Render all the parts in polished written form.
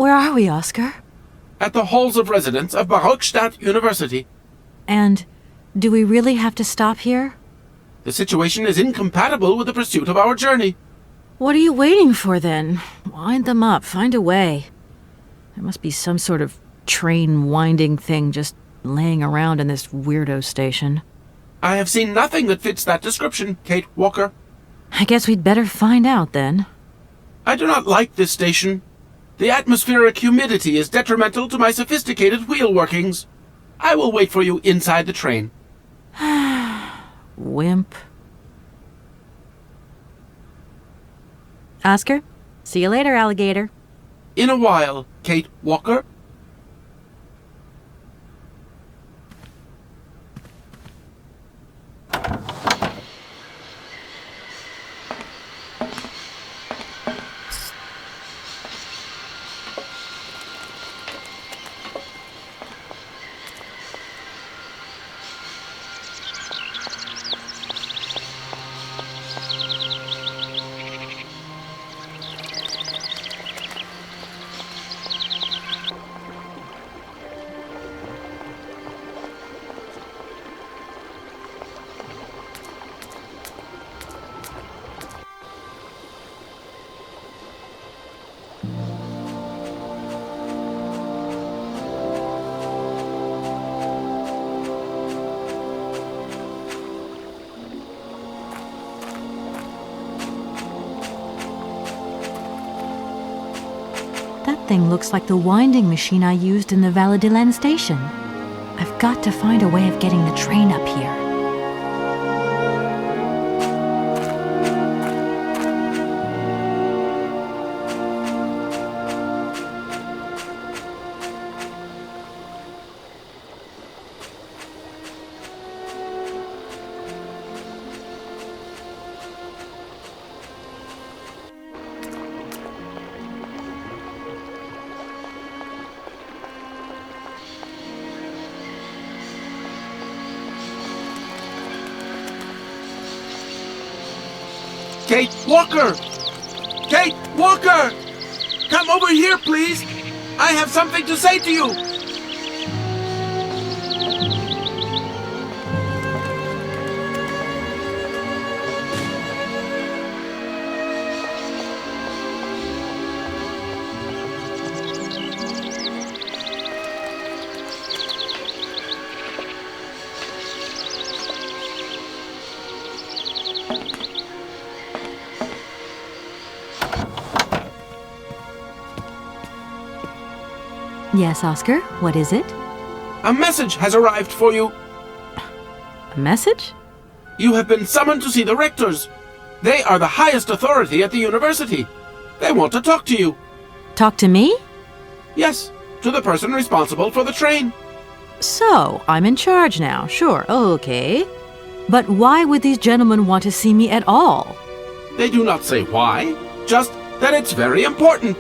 Where are we, Oscar? At the halls of residence of Barockstadt University. And do we really have to stop here? The situation is incompatible with the pursuit of our journey. What are you waiting for, then? Wind them up. Find a way. There must be some sort of train winding thing just laying around in this weirdo station. I have seen nothing that fits that description, Kate Walker. I guess we'd better find out, then. I do not like this station. The atmospheric humidity is detrimental to my sophisticated wheel workings. I will wait for you inside the train. Wimp. Oscar, see you later, alligator. In a while, Kate Walker. That thing looks like the winding machine I used in the Valladolid station. I've got to find a way of getting the train up here. Kate Walker! Kate Walker! Come over here, please! I have something to say to you! Yes, Oscar, what is it? A message has arrived for you. A message? You have been summoned to see the rectors. They are the highest authority at the university. They want to talk to you. Talk to me? Yes, to the person responsible for the train. So, I'm in charge now, sure, okay. But why would these gentlemen want to see me at all? They do not say why, just that it's very important.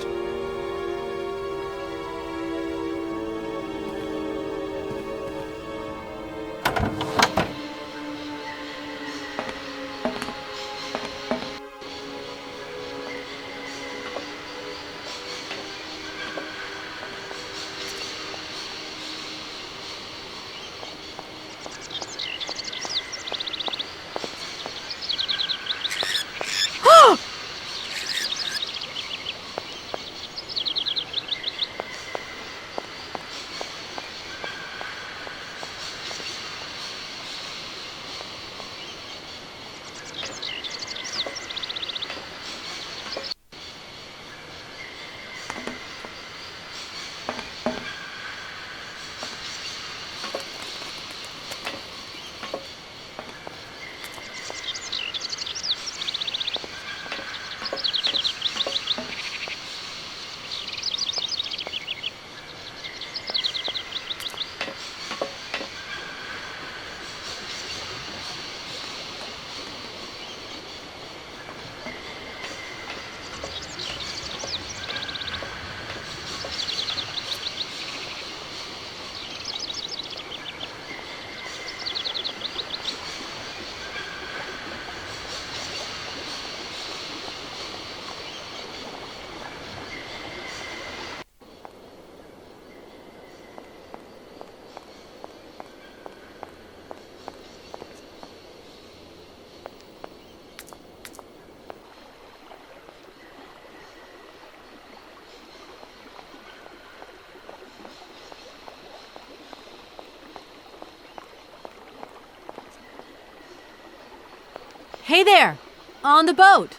Hey there! On the boat!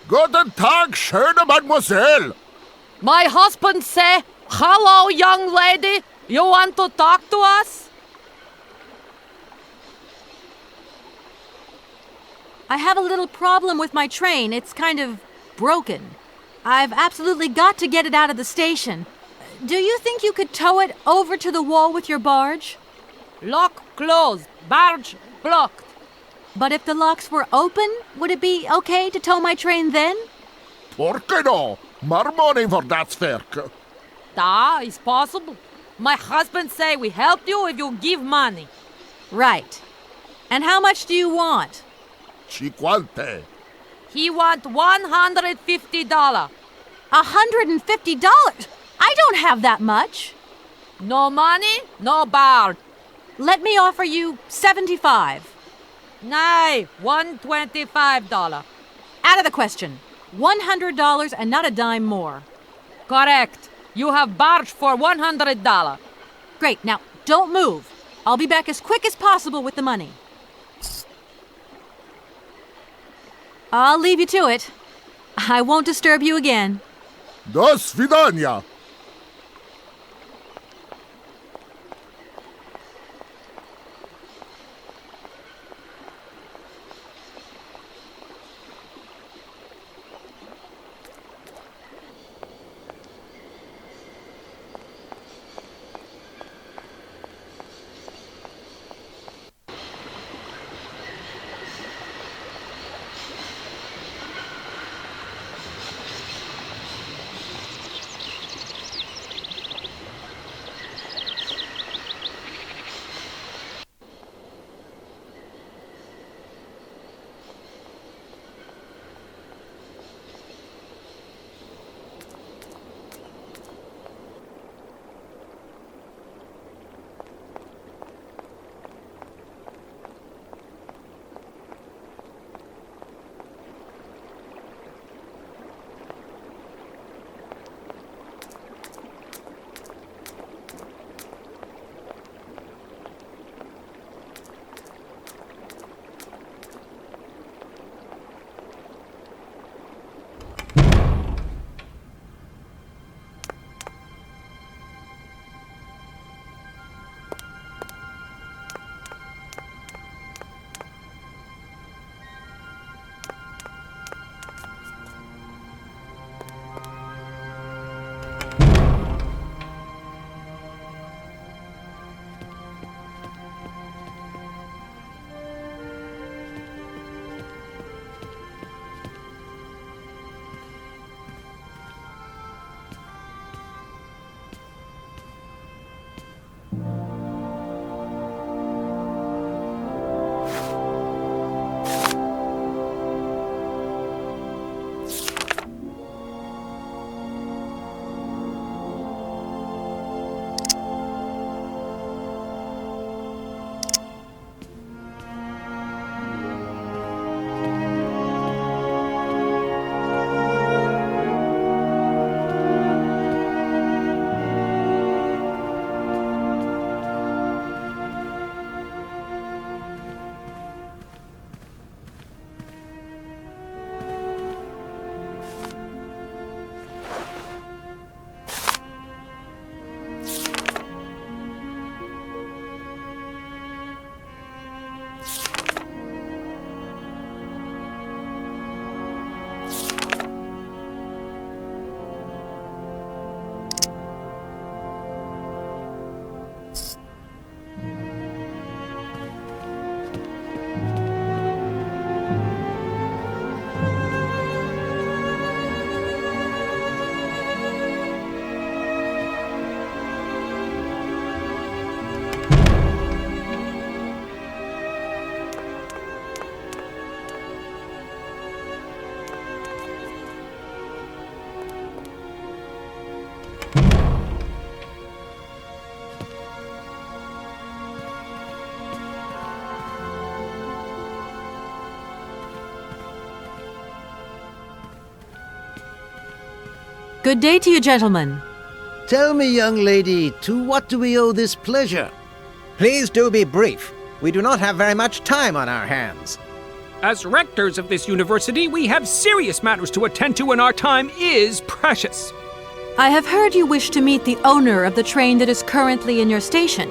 Guten Tag, schöne Mademoiselle. My husband say, "Hello, young lady. You want to talk to us?" I have a little problem with my train. It's kind of broken. I've absolutely got to get it out of the station. Do you think you could tow it over to the wall with your barge? Lock closed. Barge blocked. But if the locks were open, would it be okay to tow my train then? Por que no? More money for that werk. Da is possible. My husband say we help you if you give money. Right. And how much do you want? 50. He want $150. $150? I don't have that much. No money, no barge. Let me offer you $75. Nay, $125. Out of the question. $100 and not a dime more. Correct. You have barge for $100. Great. Now, don't move. I'll be back as quick as possible with the money. I'll leave you to it. I won't disturb you again. До свидания. Good day to you, gentlemen. Tell me, young lady, to what do we owe this pleasure? Please do be brief. We do not have very much time on our hands. As rectors of this university, we have serious matters to attend to and our time is precious. I have heard you wish to meet the owner of the train that is currently in your station.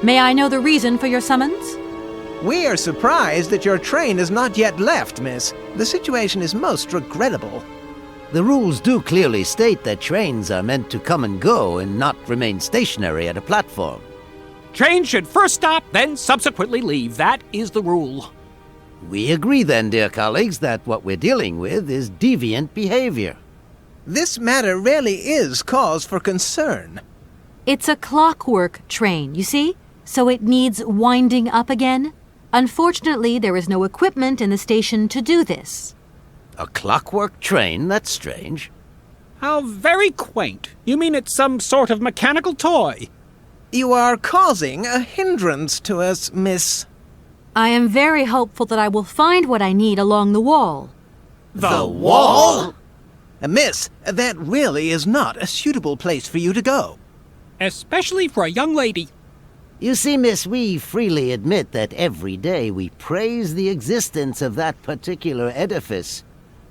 May I know the reason for your summons? We are surprised that your train has not yet left, miss. The situation is most regrettable. The rules do clearly state that trains are meant to come and go and not remain stationary at a platform. Trains should first stop, then subsequently leave. That is the rule. We agree then, dear colleagues, that what we're dealing with is deviant behavior. This matter really is cause for concern. It's a clockwork train, you see? So it needs winding up again. Unfortunately, there is no equipment in the station to do this. A clockwork train? That's strange. How very quaint. You mean it's some sort of mechanical toy? You are causing a hindrance to us, miss. I am very hopeful that I will find what I need along the wall. The wall? Miss, that really is not a suitable place for you to go. Especially for a young lady. You see, miss, we freely admit that every day we praise the existence of that particular edifice.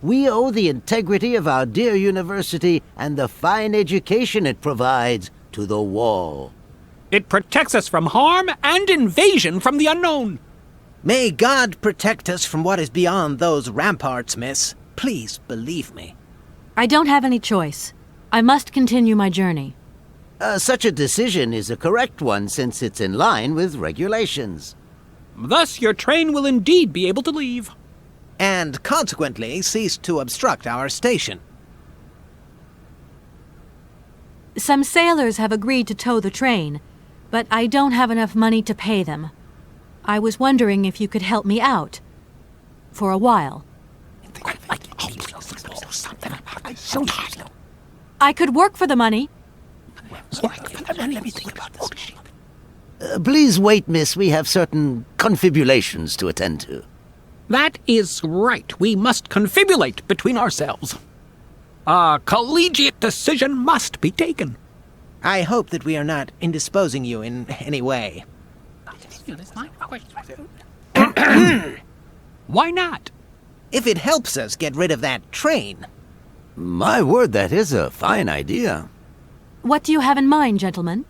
We owe the integrity of our dear university and the fine education it provides to the wall. It protects us from harm and invasion from the unknown. May God protect us from what is beyond those ramparts, miss. Please believe me. I don't have any choice. I must continue my journey. Such a decision is a correct one since it's in line with regulations. Thus, your train will indeed be able to leave. And consequently cease to obstruct our station. Some sailors have agreed to tow the train, but I don't have enough money to pay them. I was wondering if you could help me out. For a while. I could work for the money. Please wait, miss. We have certain confibulations to attend to. That is right. We must confibulate between ourselves. A collegiate decision must be taken. I hope that we are not indisposing you in any way. Why not? If it helps us get rid of that train. My word, that is a fine idea. What do you have in mind, gentlemen?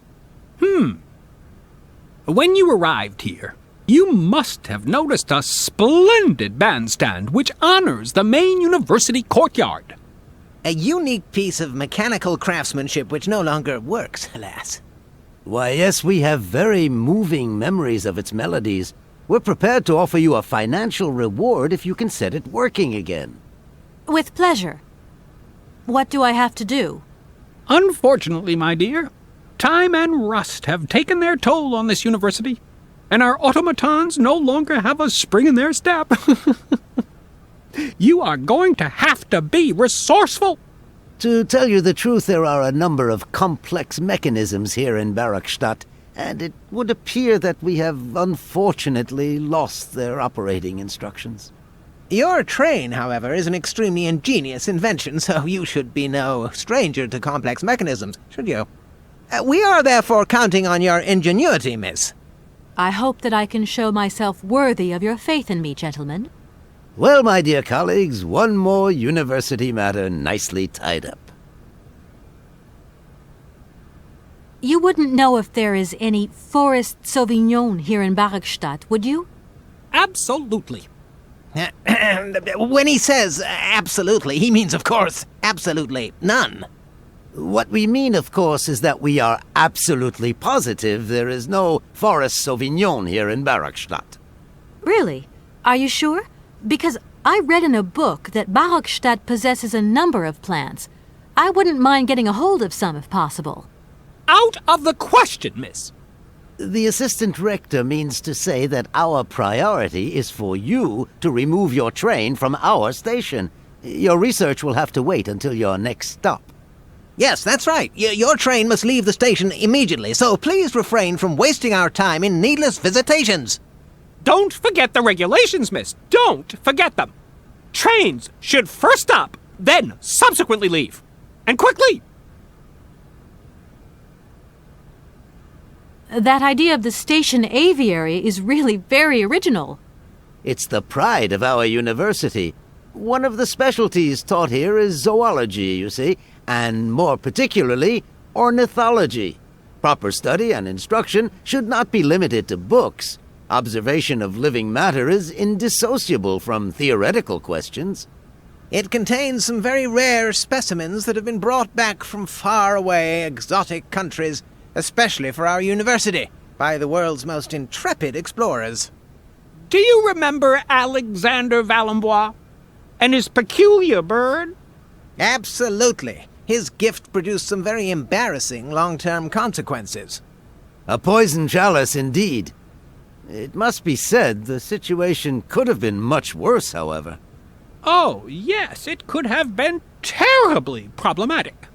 When you arrived here, you must have noticed a splendid bandstand which honors the main university courtyard. A unique piece of mechanical craftsmanship which no longer works, alas. Why, yes, we have very moving memories of its melodies. We're prepared to offer you a financial reward if you can set it working again. With pleasure. What do I have to do? Unfortunately, my dear, time and rust have taken their toll on this university, and our automatons no longer have a spring in their step. You are going to have to be resourceful. To tell you the truth, there are a number of complex mechanisms here in Barakstadt, and it would appear that we have unfortunately lost their operating instructions. Your train, however, is an extremely ingenious invention, so you should be no stranger to complex mechanisms, should you? We are therefore counting on your ingenuity, miss. I hope that I can show myself worthy of your faith in me, gentlemen. Well, my dear colleagues, one more university matter nicely tied up. You wouldn't know if there is any Forest Sauvignon here in Barakstadt, would you? Absolutely. When he says absolutely, he means, of course, absolutely none. What we mean, of course, is that we are absolutely positive there is no Forest Sauvignon here in Barakstadt. Really? Are you sure? Because I read in a book that Barakstadt possesses a number of plants. I wouldn't mind getting a hold of some if possible. Out of the question, miss. The assistant rector means to say that our priority is for you to remove your train from our station. Your research will have to wait until your next stop. Yes, that's right. Your train must leave the station immediately, so please refrain from wasting our time in needless visitations. Don't forget the regulations, miss. Don't forget them. Trains should first stop, then subsequently leave. And quickly! That idea of the station aviary is really very original. It's the pride of our university. One of the specialties taught here is zoology, you see, and more particularly, ornithology. Proper study and instruction should not be limited to books. Observation of living matter is indissociable from theoretical questions. It contains some very rare specimens that have been brought back from far-away exotic countries, especially for our university, by the world's most intrepid explorers. Do you remember Alexander Valenbois and his peculiar bird? Absolutely. His gift produced some very embarrassing long-term consequences. A poison chalice indeed. It must be said the situation could have been much worse, however. Oh, yes, it could have been terribly problematic.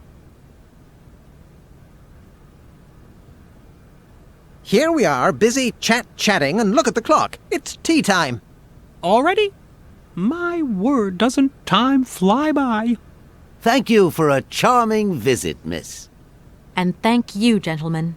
Here we are, busy chatting, and look at the clock. It's tea time. Already? My word, doesn't time fly by? Thank you for a charming visit, miss. And thank you, gentlemen.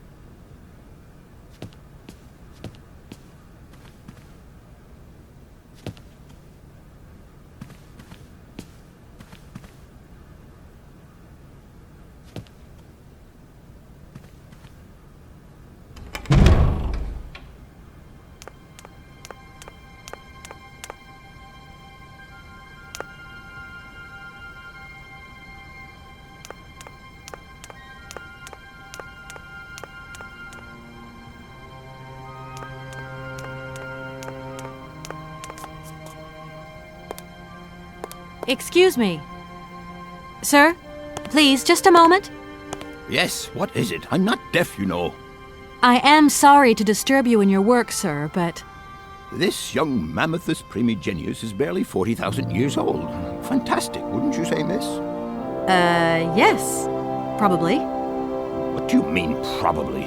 Excuse me. Sir, please, just a moment. Yes, what is it? I'm not deaf, you know. I am sorry to disturb you in your work, sir, but... This young mammothus primigenius is barely 40,000 years old. Fantastic, wouldn't you say, miss? Yes. Probably. What do you mean, probably?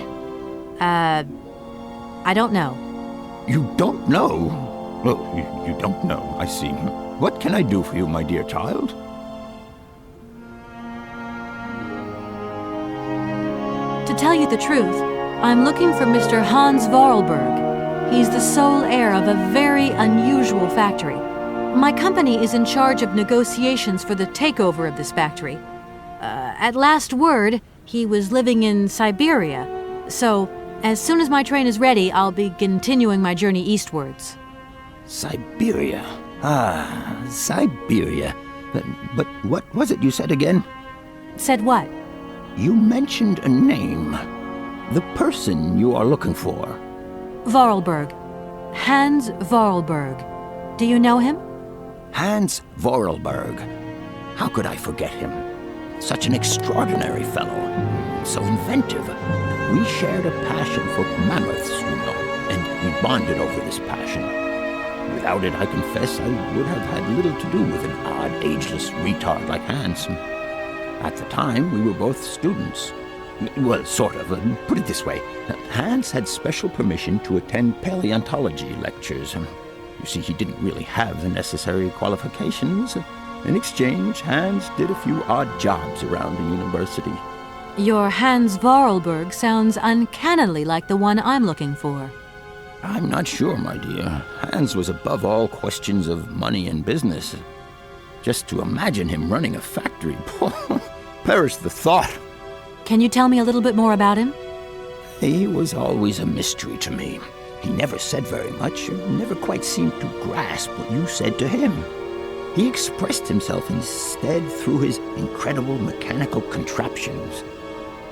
I don't know. You don't know? Oh, you don't know, I see. What can I do for you, my dear child? To tell you the truth, I'm looking for Mr. Hans Vorarlberg. He's the sole heir of a very unusual factory. My company is in charge of negotiations for the takeover of this factory. At last word, he was living in Syberia. So, as soon as my train is ready, I'll be continuing my journey eastwards. Syberia. Ah, Syberia. But what was it you said again? Said what? You mentioned a name. The person you are looking for. Vorarlberg. Hans Vorarlberg. Do you know him? Hans Vorarlberg. How could I forget him? Such an extraordinary fellow. So inventive. We shared a passion for mammoths, you know, and we bonded over this passion. Without it, I confess, I would have had little to do with an odd, ageless retard like Hans. At the time, we were both students. Well, sort of. Put it this way. Hans had special permission to attend paleontology lectures. You see, he didn't really have the necessary qualifications. In exchange, Hans did a few odd jobs around the university. Your Hans Vorarlberg sounds uncannily like the one I'm looking for. I'm not sure, my dear. Hans was above all questions of money and business. Just to imagine him running a factory, perish the thought. Can you tell me a little bit more about him? He was always a mystery to me. He never said very much, never quite seemed to grasp what you said to him. He expressed himself instead through his incredible mechanical contraptions.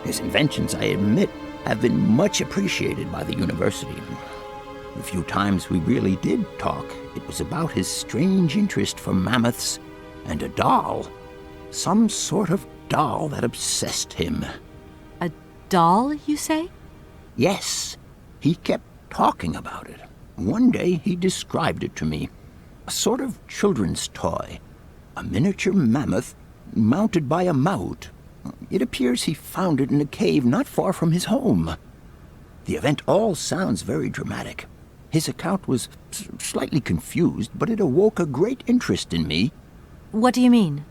His inventions, I admit, have been much appreciated by the university. The few times we really did talk, it was about his strange interest for mammoths and a doll. Some sort of doll that obsessed him. A doll, you say? Yes, he kept talking about it. One day he described it to me. A sort of children's toy. A miniature mammoth mounted by a mout. It appears he found it in a cave not far from his home. The event all sounds very dramatic. His account was slightly confused, but it awoke a great interest in me. What do you mean?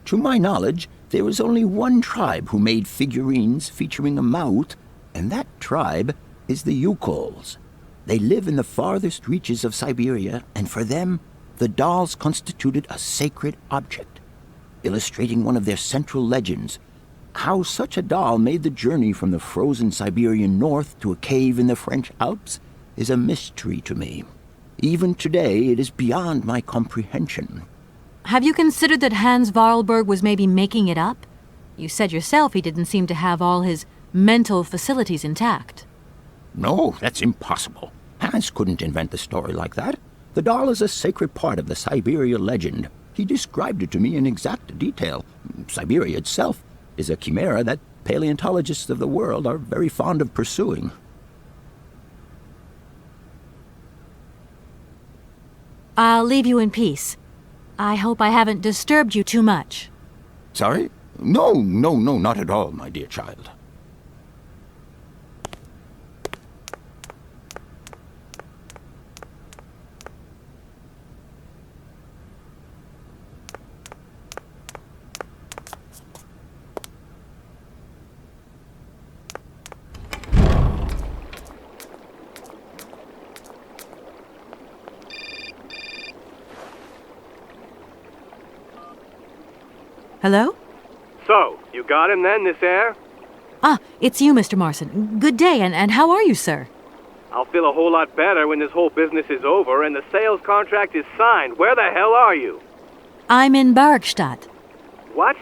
To my knowledge, there was only one tribe who made figurines featuring a mout, and that tribe is the Yukols. They live in the farthest reaches of Syberia, and for them, the dolls constituted a sacred object, illustrating one of their central legends. How such a doll made the journey from the frozen Siberian north to a cave in the French Alps is a mystery to me. Even today, it is beyond my comprehension. Have you considered that Hans Vorarlberg was maybe making it up? You said yourself he didn't seem to have all his mental facilities intact. No, that's impossible. Hans couldn't invent the story like that. The doll is a sacred part of the Syberia legend. He described it to me in exact detail. Syberia itself is a chimera that paleontologists of the world are very fond of pursuing. I'll leave you in peace. I hope I haven't disturbed you too much. Sorry? No, not at all, my dear child. Hello? So, you got him then, this air? Ah, it's you, Mr. Marson. Good day, and how are you, sir? I'll feel a whole lot better when this whole business is over and the sales contract is signed. Where the hell are you? I'm in Bergstadt. What?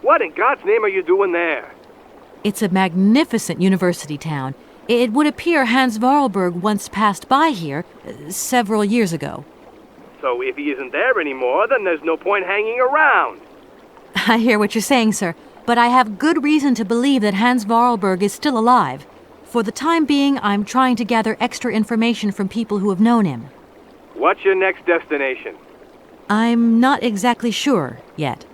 What in God's name are you doing there? It's a magnificent university town. It would appear Hans Vorarlberg once passed by here several years ago. So if he isn't there anymore, then there's no point hanging around. I hear what you're saying, sir, but I have good reason to believe that Hans Vorarlberg is still alive. For the time being, I'm trying to gather extra information from people who have known him. What's your next destination? I'm not exactly sure yet.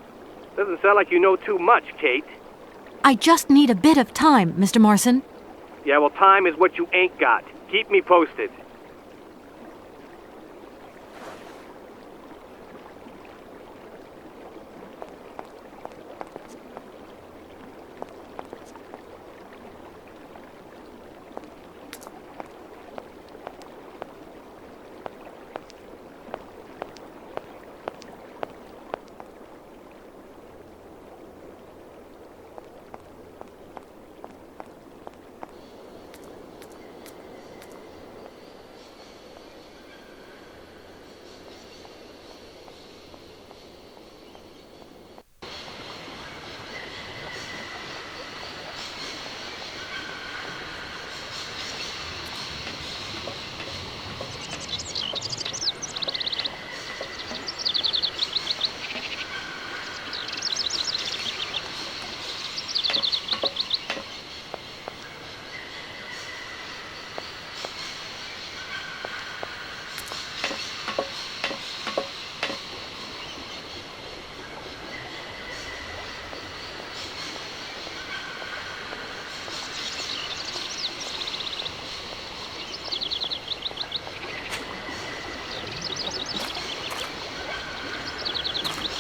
Doesn't sound like you know too much, Kate. I just need a bit of time, Mr. Marson. Yeah, well, time is what you ain't got. Keep me posted.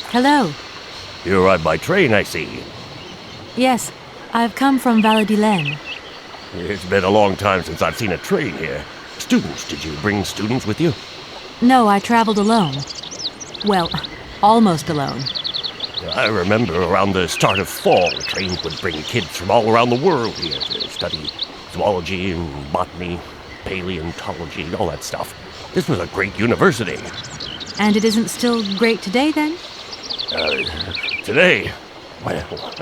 Hello. You arrived by train, I see. Yes, I've come from Valladolid. It's been a long time since I've seen a train here. Students, did you bring students with you? No, I traveled alone. Well, almost alone. I remember around the start of fall, trains would bring kids from all around the world here to study zoology and botany, paleontology, and all that stuff. This was a great university. And it isn't still great today, then? Today? Well,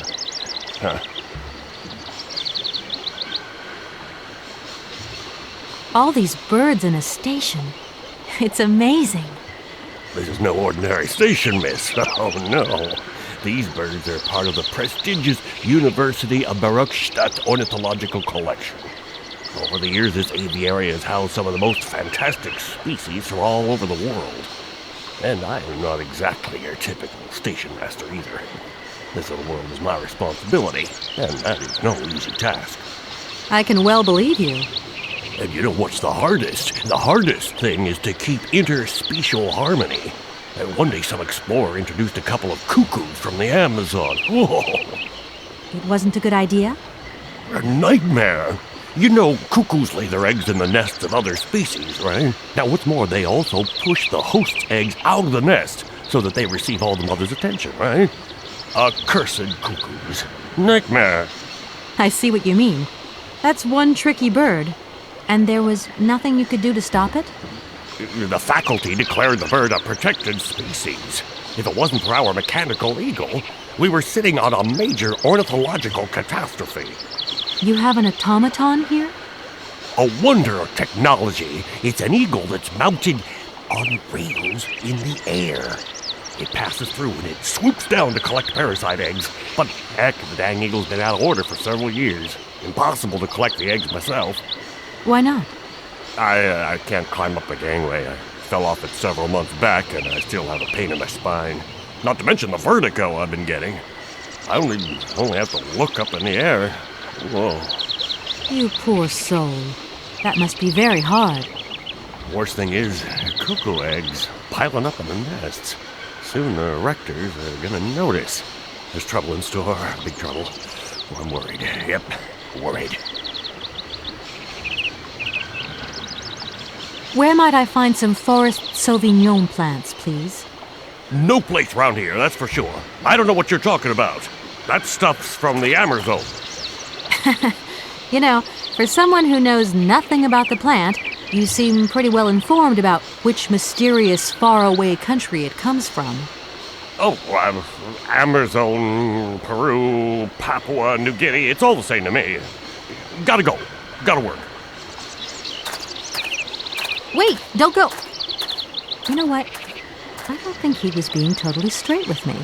All these birds in a station. It's amazing. This is no ordinary station, miss. Oh, no. These birds are part of the prestigious University of Bergstadt Ornithological Collection. Over the years, this aviary has housed some of the most fantastic species from all over the world. And I am not exactly your typical station master either. This little world is my responsibility, and that is no easy task. I can well believe you. And you know what's the hardest? The hardest thing is to keep interspecial harmony. And one day some explorer introduced a couple of cuckoos from the Amazon. Whoa! It wasn't a good idea? A nightmare. You know, cuckoos lay their eggs in the nests of other species, right? Now, what's more, they also push the host's eggs out of the nest so that they receive all the mother's attention, right? Accursed cuckoos. Nightmare. I see what you mean. That's one tricky bird. And there was nothing you could do to stop it? The faculty declared the bird a protected species. If it wasn't for our mechanical eagle, we were sitting on a major ornithological catastrophe. You have an automaton here? A wonder of technology. It's an eagle that's mounted on rails in the air. It passes through and it swoops down to collect parasite eggs. But heck, the dang eagle's been out of order for several years. Impossible to collect the eggs myself. Why not? I can't climb up the gangway. I fell off it several months back and I still have a pain in my spine. Not to mention the vertigo I've been getting. I only have to look up in the air. Whoa. You poor soul. That must be very hard. Worst thing is, cuckoo eggs piling up in the nests. Soon the rectors are gonna notice. There's trouble in store, big trouble. Oh, I'm worried. Yep, worried. Where might I find some forest Sauvignon plants, please? No place around here, that's for sure. I don't know what you're talking about. That stuff's from the Amazon. You know, for someone who knows nothing about the plant, you seem pretty well informed about which mysterious faraway country it comes from. Oh, Amazon, Peru, Papua New Guinea, it's all the same to me. Gotta go. Gotta work. Wait, don't go. You know what? I don't think he was being totally straight with me.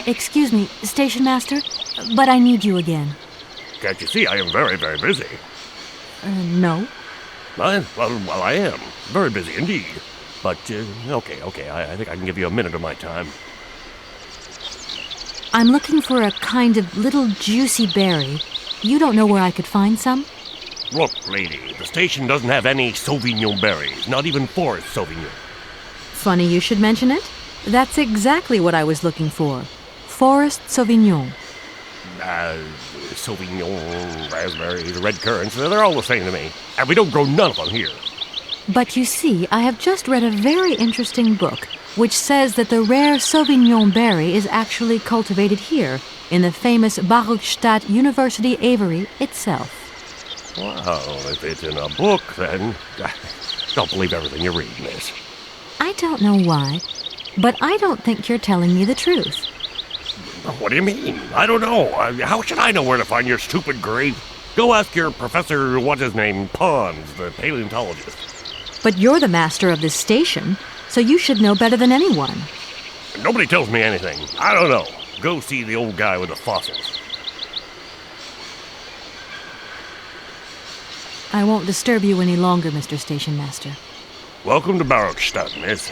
Excuse me, Station Master, but I need you again. Can't you see I am very, very busy? No. Well, I am. Very busy indeed. But, okay, I think I can give you a minute of my time. I'm looking for a kind of little juicy berry. You don't know where I could find some? Look, lady, the station doesn't have any Sauvignon berries, not even forest Sauvignon. Funny you should mention it. That's exactly what I was looking for. Forest Sauvignon. Sauvignon, raspberries, red currants, they're all the same to me. And we don't grow none of them here. But you see, I have just read a very interesting book which says that the rare Sauvignon berry is actually cultivated here, in the famous Baruchstadt University aviary itself. Well, if it's in a book, then don't believe everything you read, miss. I don't know why, but I don't think you're telling me the truth. What do you mean? I don't know. How should I know where to find your stupid grave? Go ask your Professor, what's-his-name, Pons, the paleontologist. But you're the master of this station, so you should know better than anyone. Nobody tells me anything. I don't know. Go see the old guy with the fossils. I won't disturb you any longer, Mr. Station Master. Welcome to Barokstadt, miss.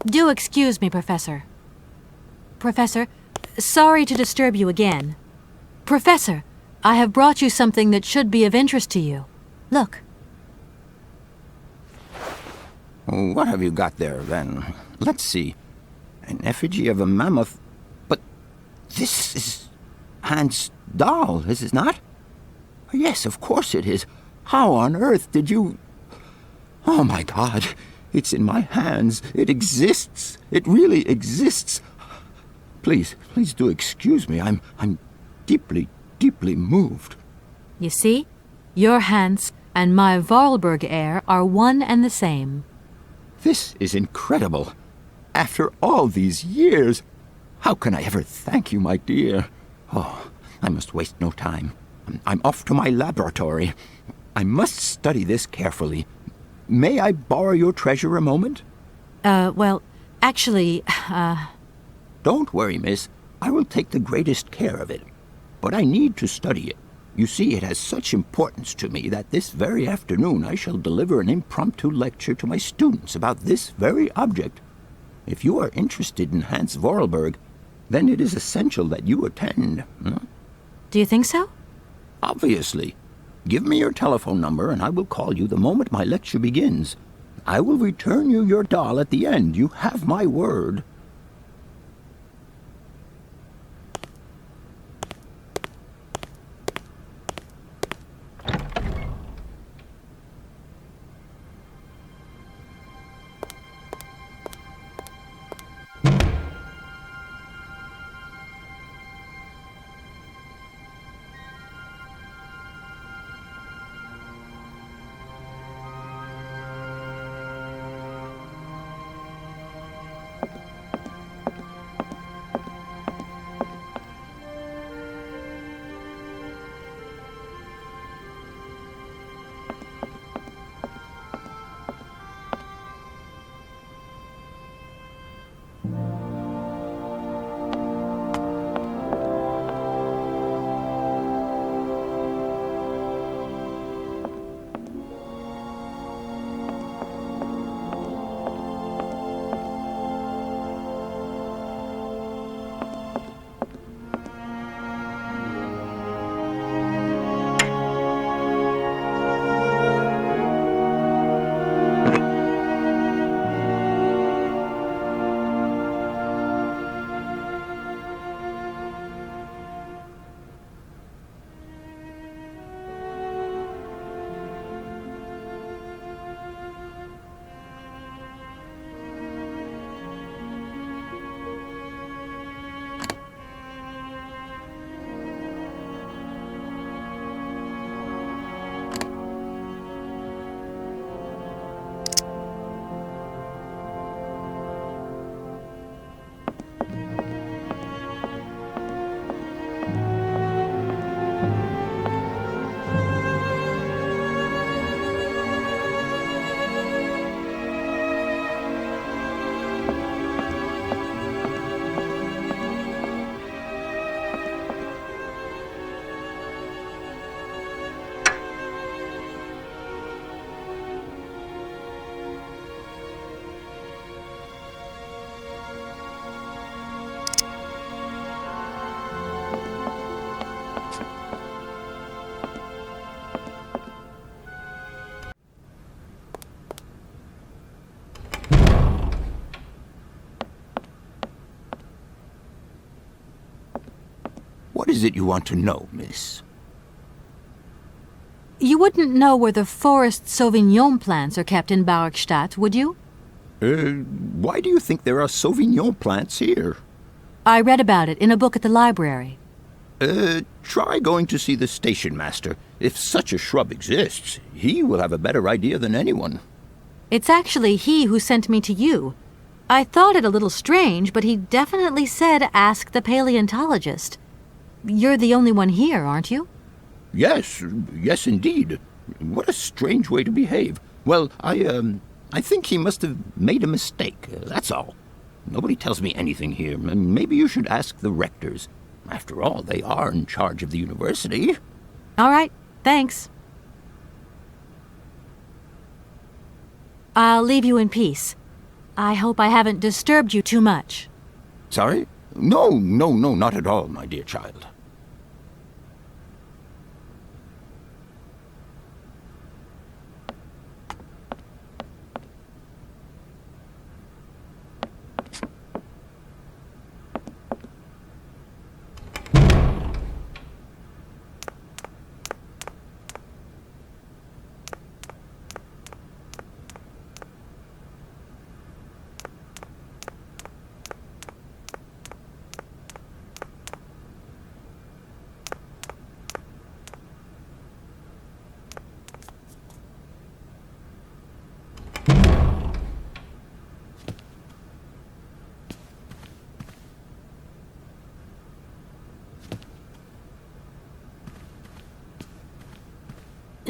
Do excuse me, Professor. Professor, sorry to disturb you again. Professor, I have brought you something that should be of interest to you. Look. What have you got there, then? Let's see. An effigy of a mammoth. But this is Hans' doll, is it not? Yes, of course it is. How on earth did you... Oh, my God. It's in my hands. It exists. It really exists. Please do excuse me. I'm deeply, deeply moved. You see? Your Hans and my Vorarlberg heir are one and the same. This is incredible. After all these years, how can I ever thank you, my dear? Oh, I must waste no time. I'm off to my laboratory. I must study this carefully. May I borrow your treasure a moment? Well, actually, Don't worry, miss. I will take the greatest care of it. But I need to study it. You see, it has such importance to me that this very afternoon I shall deliver an impromptu lecture to my students about this very object. If you are interested in Hans Vorarlberg, then it is essential that you attend. do you think so? Obviously. Give me your telephone number and I will call you the moment my lecture begins. I will return you your doll at the end. You have my word. What is it you want to know, miss? You wouldn't know where the forest Sauvignon plants are kept in Barkstadt, would you? Why do you think there are Sauvignon plants here? I read about it in a book at the library. Try going to see the station master. If such a shrub exists, he will have a better idea than anyone. It's actually he who sent me to you. I thought it a little strange, but he definitely said ask the paleontologist. You're the only one here, aren't you? Yes indeed. What a strange way to behave. Well, I think he must have made a mistake, that's all. Nobody tells me anything here. Maybe you should ask the rectors. After all, they are in charge of the university. All right, thanks. I'll leave you in peace. I hope I haven't disturbed you too much. Sorry? No, not at all, my dear child.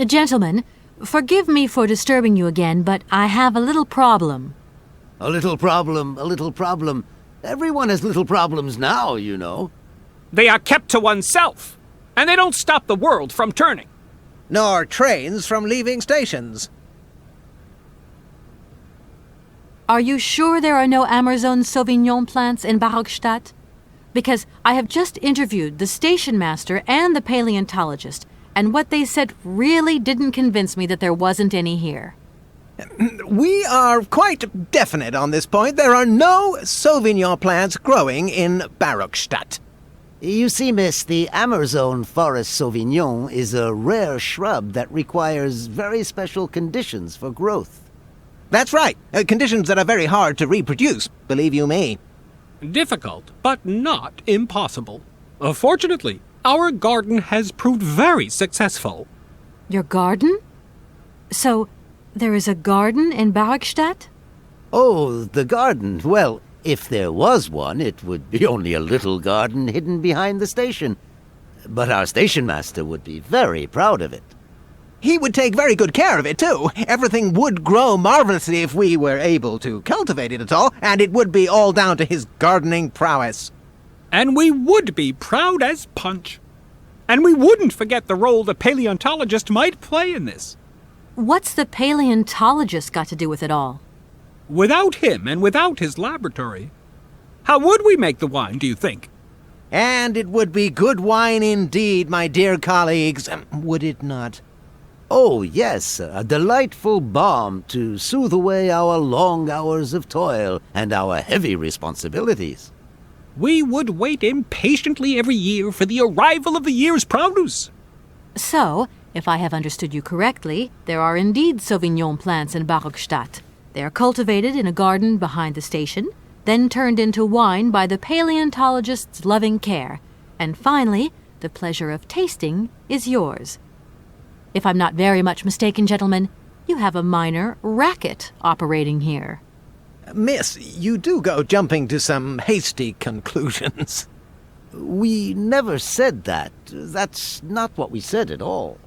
Gentlemen, forgive me for disturbing you again, but I have a little problem. A little problem. Everyone has little problems now, you know. They are kept to oneself, and they don't stop the world from turning. Nor trains from leaving stations. Are you sure there are no Amazon Sauvignon plants in Barkstadt? Because I have just interviewed the station master and the paleontologist, and what they said really didn't convince me that there wasn't any here. We are quite definite on this point. There are no Sauvignon plants growing in Barkstadt. You see, miss, the Amazon forest Sauvignon is a rare shrub that requires very special conditions for growth. That's right. Conditions that are very hard to reproduce, believe you me. Difficult, but not impossible. Fortunately, our garden has proved very successful. Your garden? So, there is a garden in Barkstadt? Oh, the garden. Well, if there was one, it would be only a little garden hidden behind the station. But our station master would be very proud of it. He would take very good care of it, too. Everything would grow marvelously if we were able to cultivate it at all, and it would be all down to his gardening prowess. And we would be proud as punch. And we wouldn't forget the role the paleontologist might play in this. What's the paleontologist got to do with it all? Without him and without his laboratory, how would we make the wine, do you think? And it would be good wine indeed, my dear colleagues, would it not? Oh, yes, a delightful balm to soothe away our long hours of toil and our heavy responsibilities. We would wait impatiently every year for the arrival of the year's produce. So, if I have understood you correctly, there are indeed Sauvignon plants in Barkstadt. They are cultivated in a garden behind the station, then turned into wine by the paleontologist's loving care, and finally, the pleasure of tasting is yours. If I'm not very much mistaken, gentlemen, you have a minor racket operating here. Miss, you do go jumping to some hasty conclusions. We never said that. That's not what we said at all.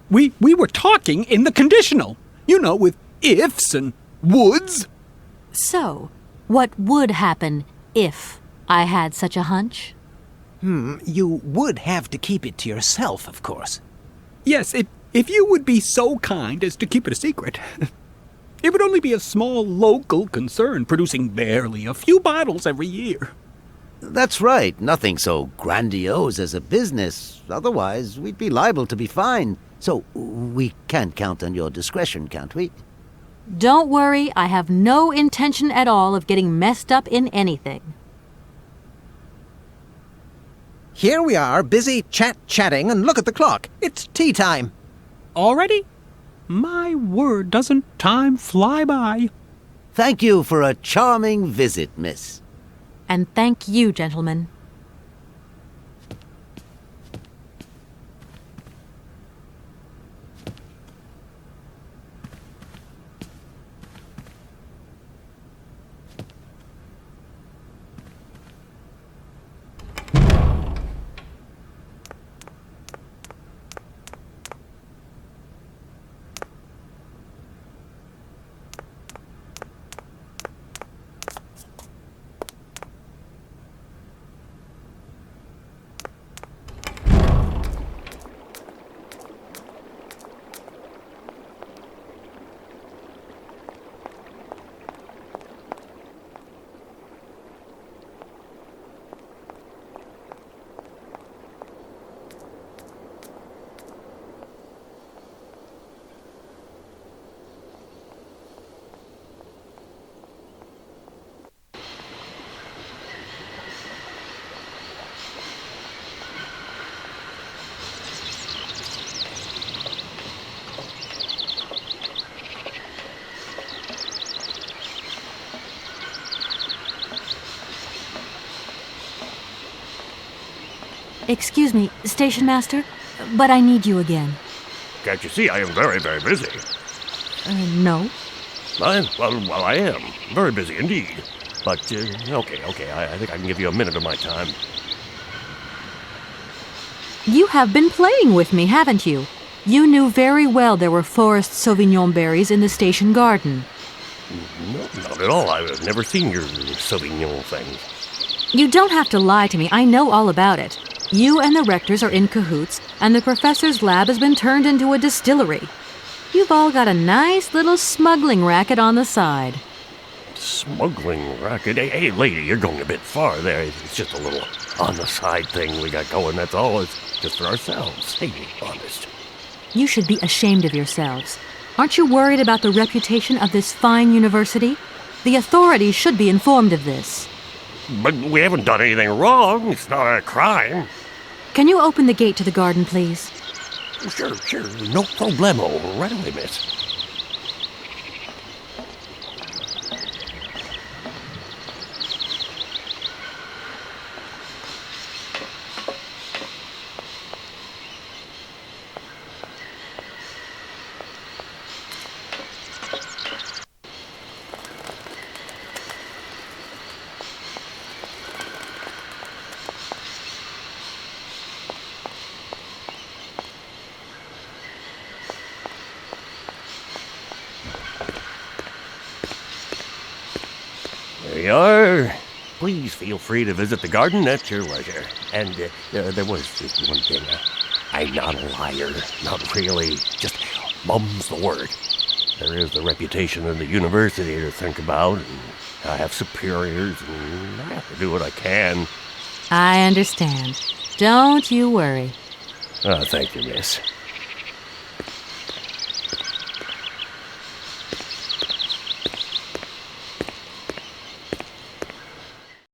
We were talking in the conditional, you know, with ifs and woulds. So, what would happen if I had such a hunch? You would have to keep it to yourself, of course. Yes, if you would be so kind as to keep it a secret. It would only be a small local concern, producing barely a few bottles every year. That's right. Nothing so grandiose as a business. Otherwise, we'd be liable to be fined. So, we can't count on your discretion, can't we? Don't worry, I have no intention at all of getting messed up in anything. Here we are, busy chatting, and look at the clock. It's tea time. Already? My word, doesn't time fly by? Thank you for a charming visit, miss. And thank you, gentlemen. Excuse me, Station Master, but I need you again. Can't you see I am very, very busy? No. Well, I am. Very busy indeed. But, okay, I think I can give you a minute of my time. You have been playing with me, haven't you? You knew very well there were forest Sauvignon berries in the station garden. No, not at all. I've never seen your Sauvignon things. You don't have to lie to me. I know all about it. You and the rectors are in cahoots, and the professor's lab has been turned into a distillery. You've all got a nice little smuggling racket on the side. Smuggling racket? Hey, lady, you're going a bit far there. It's just a little on-the-side thing we got going, that's all. It's just for ourselves. Hey, honest. You should be ashamed of yourselves. Aren't you worried about the reputation of this fine university? The authorities should be informed of this. But we haven't done anything wrong. It's not a crime. Can you open the gate to the garden, please? Sure. No problemo. Right away, miss. There you are. Please feel free to visit the garden at your leisure. And there was just one thing. I'm not a liar. Not really. Just mum's the word. There is the reputation of the university to think about, and I have superiors, and I have to do what I can. I understand. Don't you worry. Thank you, miss.